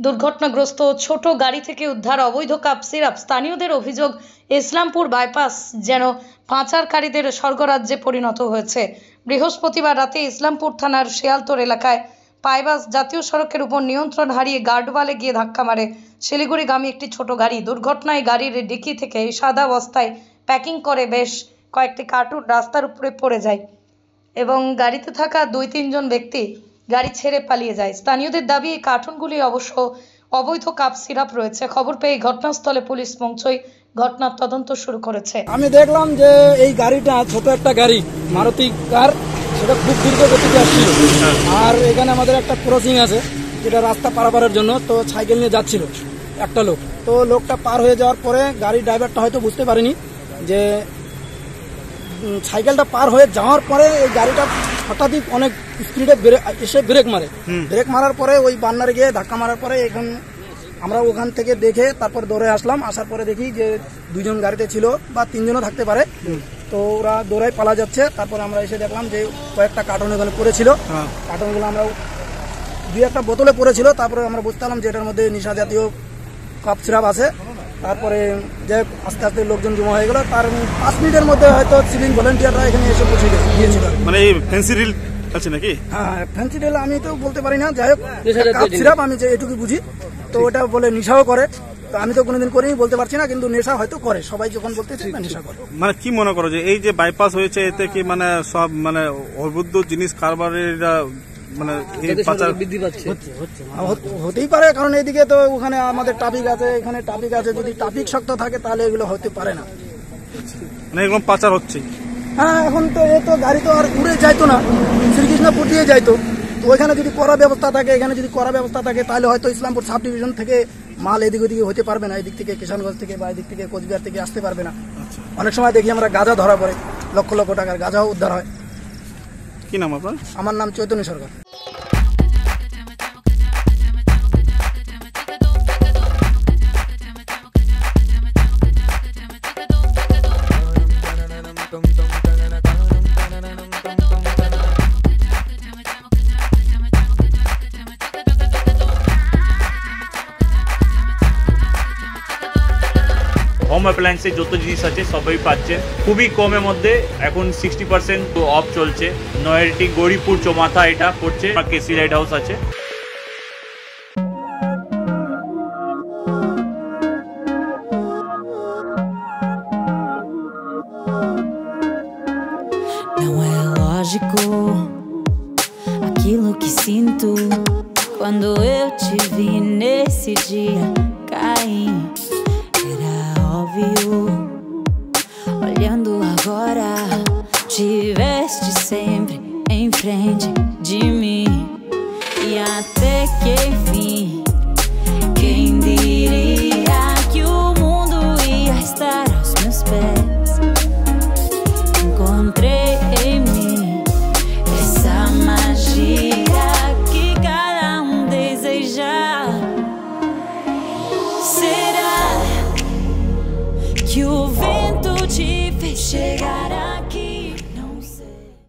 দুর্ঘটনাগ্রস্ত ছোট গাড়ি থেকে উদ্ধার অবৈধ কাপ সিরাপ। স্থানীয়দের অভিযোগ, ইসলামপুর বাইপাস যেন পাচারকারীদের স্বর্গরাজ্যে পরিণত হয়েছে। বৃহস্পতিবার রাতে ইসলামপুর থানার শিয়ালতোর এলাকায় পাইবাস জাতীয় সড়কের উপর নিয়ন্ত্রণ হারিয়ে গার্ডওয়ালে গিয়ে ধাক্কা মারে শিলিগুড়িগামী একটি ছোট গাড়ি। দুর্ঘটনায় গাড়ির ডিকি থেকে সাদা বস্তায় প্যাকিং করে বেশ কয়েকটি কার্টুন রাস্তার উপরে পড়ে যায় এবং গাড়িতে থাকা 2-3 জন ব্যক্তি গাড়ি ছেড়ে পালিয়ে যায়। স্থানীয়দের দাবি, এই কার্টুনগুলি অবশ্য অবৈধ কাপ সিরাপ রয়েছে। খবর পেয়ে ঘটনাস্থলে পুলিশ পৌঁছয় ঘটনার তদন্ত শুরু করেছে। আমি দেখলাম যে এই গাড়িটা ছোট একটা গাড়ি, মারুতি কার, সেটা খুব দ্রুত গতিতে আসছিল। আর এখানে আমাদের একটা ক্রসিং আছে যেটা রাস্তা পারাপারের জন্য, তো সাইকেল নিয়ে যাচ্ছিল একটা লোক। তো লোকটা পার হয়ে যাওয়ার পরে গাড়ির ড্রাইভারটা হয়তো বুঝতে পারেনি যে সাইকেলটা পার হয়ে যাওয়ার পরে এই গাড়িটা হঠাৎই অনেক স্পিডে এসে ব্রেক মারে। ব্রেক মারার পরে ওই বান্নারে গিয়ে ধাক্কা মারার পরে এখন আমরা ওখান থেকে দেখে তারপর দৌড়ে আসলাম। আসার পরে দেখি যে 2 জন গাড়িতে ছিল বা 3 জনও থাকতে পারে। তো ওরা দৌড়ায় পালা যাচ্ছে। তারপরে আমরা এসে দেখলাম যে কয়েকটা কার্টন ওখানে পড়েছিল। কার্টনগুলো আমরা 2-1টা বোতলে পড়েছিল। তারপরে আমরা বুঝতে পারলাম যে এটার মধ্যে নেশা জাতীয় কাপ সিরাপ আছে। তারপরে যে আস্তে আস্তে লোকজন জমা হয়ে গেল। তার 5 মিনিটের মধ্যে হয়তো সিভিল ভলেন্টিয়াররা এখানে এসে পৌঁছে গিয়েছিল। মানে এই ফ্যান্সি রিল আছে নাকি? হ্যাঁ, ফ্যান্সি রিল আমি তো বলতে পারি না, যাই হোক কাপ সিরাপ আমি যে এটুকু বুঝি। তো ওটা বলে নেশাও করে। তো আমি তো কোনোদিন করিনি, বলতে পারছি না, কিন্তু নেশা হয়তো করে। সবাই যখন বলতে নেশা করে। মানে কি মনে করো যে এই যে বাইপাস হয়েছে, এতে কি মানে সব মানে অবৈধ জিনিস কারবারিরা মানে বৃদ্ধি পাচ্ছে? হতেই পারে, কারণ এদিকে তো ওখানে আমাদের ট্রাফিক আছে, এখানে ট্রাফিক আছে। যদি ট্রাফিক শক্ত থাকে তাহলে এগুলো হতে পারে না। মানে এগুলো পাচার হচ্ছে। হ্যাঁ, এখন তো গাড়ি তো আর উড়ে যাইতো না, শ্রীকৃষ্ণপুর দিয়ে যাইতো। তো ওইখানে যদি কড়া ব্যবস্থা থাকে, এখানে যদি কড়া ব্যবস্থা থাকে, তাহলে হয়তো ইসলামপুর সাব ডিভিশন থেকে মাল এদিক ওদিকে হতে পারবে না। এদিক থেকে কিষানগঞ্জ থেকে বা এদিক থেকে কোচবিহার থেকে আসতে পারবে না। অনেক সময় দেখি আমরা গাঁজা ধরা পড়ে, লক্ষ লক্ষ টাকার গাঁজাও উদ্ধার হয়। কি নাম আপনার? আমার নাম চৈতন্য সরকার। হোম অ্যাপ্লায়েন্সে যত জিনিস আছে সবই পাচ্ছেন খুবই কমের মধ্যে। এখন 60% অফ চলছে। নয়ারটি গৌরীপুর চৌমাথা এটা পড়ছে, কেসি লাইট হাউস আছে। Não é lógico aquilo que sinto quando eu te vi nesse dia cair. Era óbvio, olhando agora, tiveste sempre em frente de mim. E até que enfim, quem diria que o mundo ia estar aos meus pés? Encontrei em mim essa magia que cada deseja. Será que o vento te fez chegar?